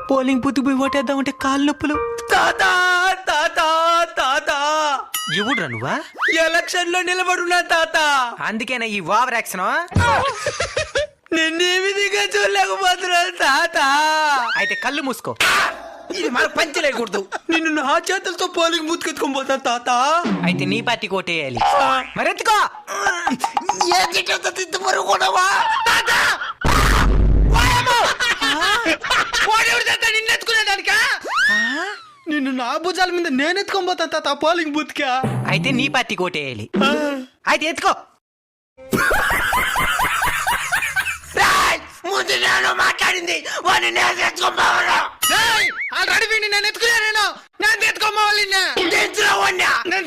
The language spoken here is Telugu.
పోలింగ్ బూత్ పోయి ఓటేద్దామంటే కాళ్ళు నొప్పులు. తాత తాత తాత ఎవడురా నువ్వా? ఎలక్షన్ లో నిలబడున్నా తాత. అందుకేనా ఈ ఓవర్ యాక్షన్? నిన్నే విధిగా చూడలేకపోతున్నా తాత. అయితే కళ్ళు మూసుకో. ఇది మన పంచలేకూడదు. నిన్ను నా చేతులతో పోలింగ్ బూత్ ఎత్తుకొని పోతా తాత. అయితే నీ పార్టీ కోటేయాలి. మరెత్తుకో. నిన్నెత్తుకునేదానికా? నిన్ను నా భుజాల మీద నేను ఎత్తుకొని పోతాను తాత పోలింగ్ బూత్ కా. అయితే నీ పార్టీ కోటేయాలి. అయితే ఎత్తుకో. ముందు నేను మాట్లాడింది వాడిని నేను ఎత్తుకోపోవాలా? ఆల్రెడీ వీడిని నేను ఎత్తుకున్నాను. నేను ఎత్తుకోవాలి. నేను